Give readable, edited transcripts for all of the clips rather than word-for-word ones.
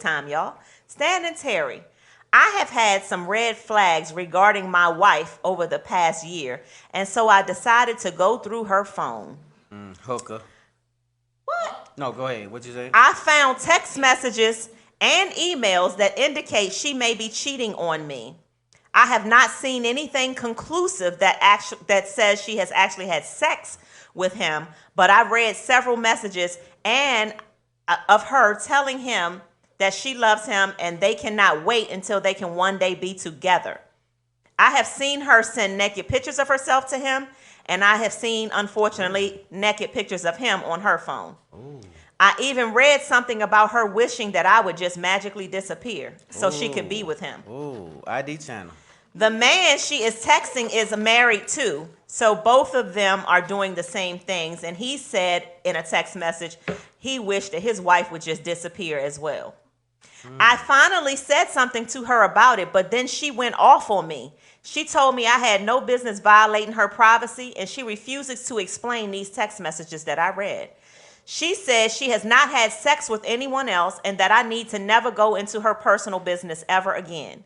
Time, y'all. Stan and Terry. I have had some red flags regarding my wife over the past year, and so I decided to go through her phone. Hooker. What? No, go ahead. What you say? I found text messages and emails that indicate she may be cheating on me. I have not seen anything conclusive that says she has actually had sex with him, but I read several messages and of her telling him that she loves him and they cannot wait until they can one day be together. I have seen her send naked pictures of herself to him, and I have seen, unfortunately, naked pictures of him on her phone. Ooh. I even read something about her wishing that I would just magically disappear so she could be with him. Ooh, ID channel. The man she is texting is married too, so both of them are doing the same things. And he said in a text message he wished that his wife would just disappear as well. I finally said something to her about it, but then she went off on me. She told me I had no business violating her privacy, and she refuses to explain these text messages that I read. She says she has not had sex with anyone else and that I need to never go into her personal business ever again.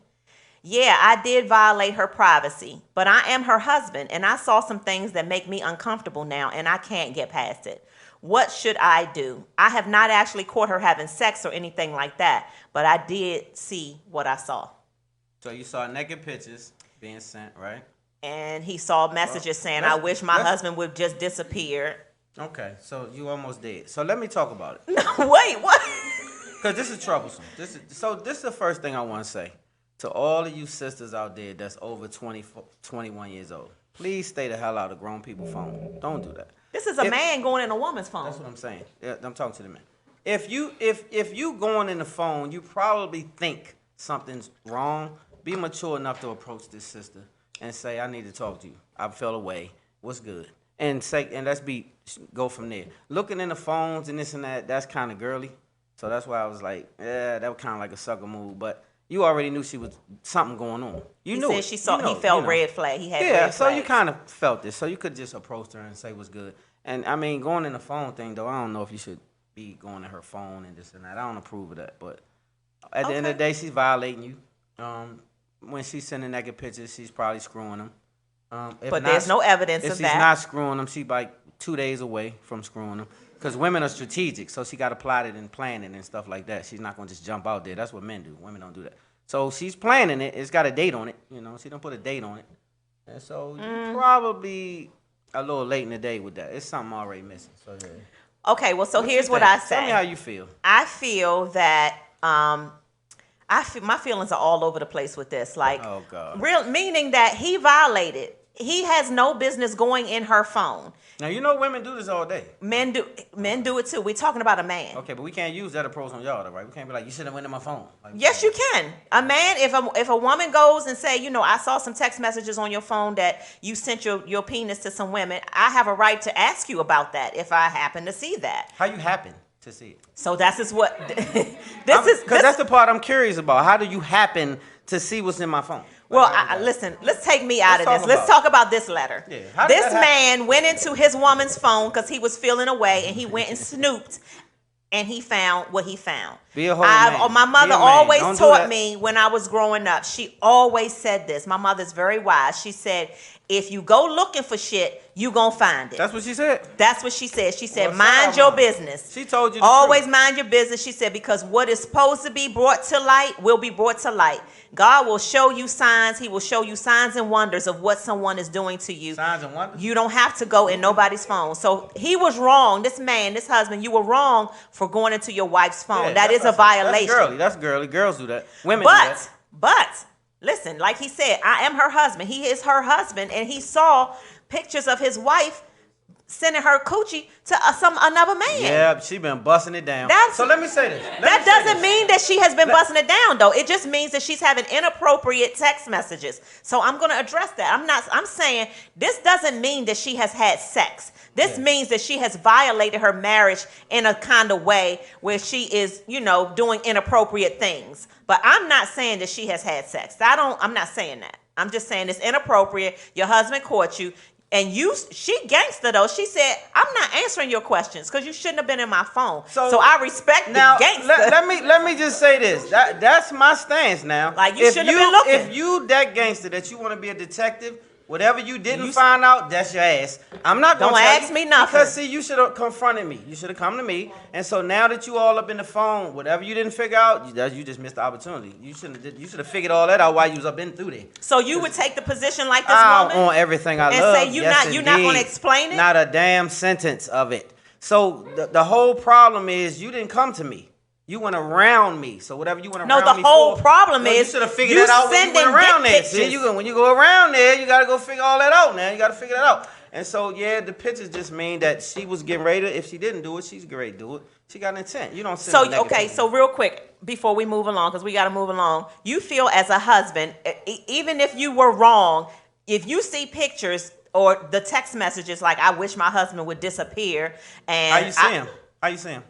Yeah, I did violate her privacy, but I am her husband, and I saw some things that make me uncomfortable now, and I can't get past it. What should I do? I have not actually caught her having sex or anything like that, but I did see what I saw. So you saw naked pictures being sent, right? And he saw messages saying, I wish my husband would just disappear. Okay, so you almost did. So let me talk about it. No, wait, what? Because this is troublesome. This is the first thing I want to say to all of you sisters out there that's over 21 years old. Please stay the hell out of grown people's phone. Don't do that. This is a man going in a woman's phone. That's what I'm saying. Yeah, I'm talking to the man. If you going in the phone, you probably think something's wrong. Be mature enough to approach this sister and say, I need to talk to you. I fell away. What's good? And go from there. Looking in the phones and this and that, that's kind of girly. So that's why I was like, yeah, that was kind of like a sucker move. But you already knew she was something going on. You knew. He felt red flag. He had red flag. So you kind of felt this. So you could just approach her and say what's good. And I mean, going in the phone thing though, I don't know if you should be going to her phone and this and that. I don't approve of that. But at the end of the day, she's violating you. When she's sending naked pictures, she's probably screwing them. But there's no evidence of that. If she's not screwing them, she's like 2 days away from screwing them. Because women are strategic, so she got to plot it and plan it and stuff like that. She's not going to just jump out there. That's what men do. Women don't do that. So she's planning it. It's got a date on it. You know, she don't put a date on it. And so you're probably a little late in the day with that. It's something already missing. So yeah. Okay, well, so here's what I say. Tell me how you feel. I feel that my feelings are all over the place with this. Like, oh God, meaning that he violated. He has no business going in her phone. Now you know women do this all day. Men do it too. We're talking about a man. Okay, but we can't use that approach on y'all, though, right? We can't be like, you should have went in my phone. Like, yes, you can. A man, if a woman goes and say, I saw some text messages on your phone that you sent your penis to some women, I have a right to ask you about that if I happen to see that. How you happen to see it? So that's is what because that's the part I'm curious about. How do you happen to see what's in my phone? Well, listen, let's take me out of this. Let's talk about this letter. Yeah. This man went into his woman's phone because he was feeling away, and he went and snooped, and he found what he found. Be a whole man. My mother always taught me when I was growing up. She always said this. My mother's very wise. She said, if you go looking for shit, you gonna find it. That's what she said? That's what she said. She said, mind your business. She told you the always truth. Mind your business. She said, because what is supposed to be brought to light will be brought to light. God will show you signs. He will show you signs and wonders of what someone is doing to you. Signs and wonders? You don't have to go in nobody's phone. So he was wrong. This man, this husband, you were wrong for going into your wife's phone. Yeah, that is a violation. That's girly. Girls do that. Women do that. But listen, like he said, I am her husband. He is her husband, and he saw pictures of his wife sending her coochie to another man. Yeah, she been busting it down. So let me say this. That doesn't mean that she has been busting it down, though. It just means that she's having inappropriate text messages. So I'm going to address that. I'm saying this doesn't mean that she has had sex. This means that she has violated her marriage in a kind of way where she is, doing inappropriate things. But I'm not saying that she has had sex. I'm not saying that. I'm just saying it's inappropriate. Your husband caught you. And she gangster though. She said, "I'm not answering your questions because you shouldn't have been in my phone." So I respect now, the gangster. let me just say this. That's my stance now. Like you shouldn't have been looking. If you that gangster that you want to be a detective, whatever you didn't find out, that's your ass. I'm not gonna Don't tell ask you, me nothing. because see, you should have confronted me. You should have come to me. And so now that you all up in the phone, whatever you didn't figure out, you just missed the opportunity. You should have figured all that out while you was up in through there. So you would take the position like this woman on everything I and love. say you're not going to explain it? Not a damn sentence of it. So the whole problem is you didn't come to me. You went around me. So whatever you went around me for. No, the whole problem is you should have figured that out when you went around there. See, when you go around there, you got to go figure all that out now. You got to figure that out. And so, yeah, the pictures just mean that she was getting ready to, if she didn't do it, she's getting ready to do it. She got an intent. You don't send no okay, so real quick, before we move along, because we got to move along, you feel as a husband, even if you were wrong, if you see pictures or the text messages like, I wish my husband would disappear. And How you see him? How you see him?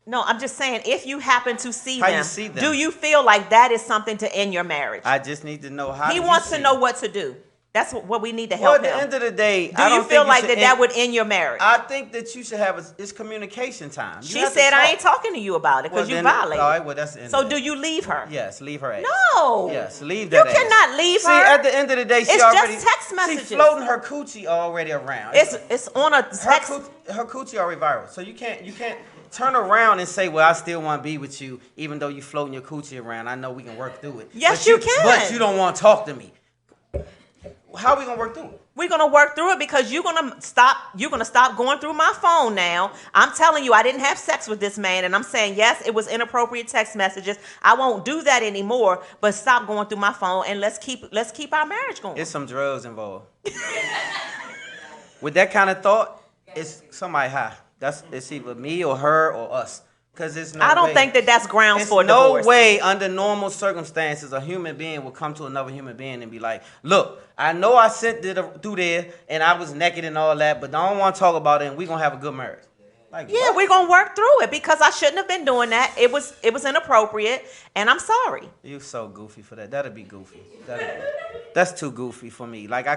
No, I'm just saying, if you happen to see how them, you see them, do you feel like that is something to end your marriage? I just need to know how. He wants to know what to do. That's what we need to help him. Well, at the end of the day, do you feel like that would end your marriage? I think that you should have it's communication time. She said, I ain't talking to you about it because you violated. All right, well, that's the end. So do you leave her? Yes, leave her ass. No. Yes, leave that ass. You cannot leave her. See, at the end of the day, it's just text messages. She's floating her coochie already around. It's on a text. Her coochie already viral. So you can't turn around and say, well, I still want to be with you, even though you floating your coochie around. I know we can work through it. Yes, you can. But you don't want to talk to me. How are we gonna work through it? We're gonna work through it because you're gonna stop going through my phone now. I'm telling you, I didn't have sex with this man, and I'm saying yes, it was inappropriate text messages. I won't do that anymore. But stop going through my phone and let's keep our marriage going. There's some drugs involved. With that kind of thought, it's somebody high. It's either me or her or us. Because it's no I don't think that's grounds for divorce. No way under normal circumstances a human being will come to another human being and be like, look, I know I sent it through there and I was naked and all that, but I don't want to talk about it and we're going to have a good marriage. Like, yeah, we're going to work through it because I shouldn't have been doing that. It was inappropriate and I'm sorry. You're so goofy for that. That'd be goofy. That's too goofy for me. Like I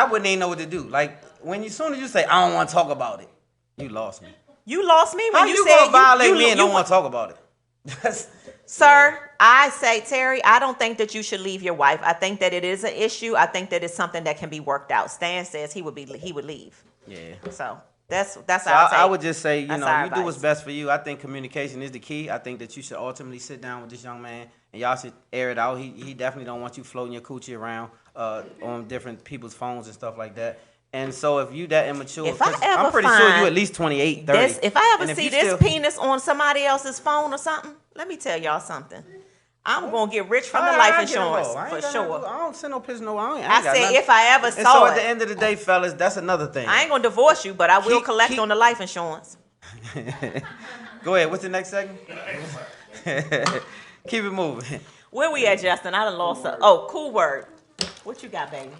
wouldn't even know what to do. Like as soon as you say, I don't want to talk about it, you lost me. You lost me when How you you said gonna violate me and don't want to talk about it? Sir, I say, Terry, I don't think that you should leave your wife. I think that it is an issue. I think that it's something that can be worked out. Stan says he would leave. Yeah. So that's how I would just say, you do advice. what's best for you. I think communication is the key. I think that you should ultimately sit down with this young man and y'all should air it out. He definitely don't want you floating your coochie around on different people's phones and stuff like that. And so if you that immature, I'm pretty sure you at least 28, 30. If I ever see this penis on somebody else's phone or something, let me tell y'all something. I'm going to get rich from the life insurance for sure. I don't send no pictures, no. I said if I ever saw it. So at the end of the day, fellas, that's another thing. I ain't going to divorce you, but I will collect on the life insurance. Go ahead. What's the next segment? Keep it moving. Where we at, Justin? I done lost cool word. What you got, baby?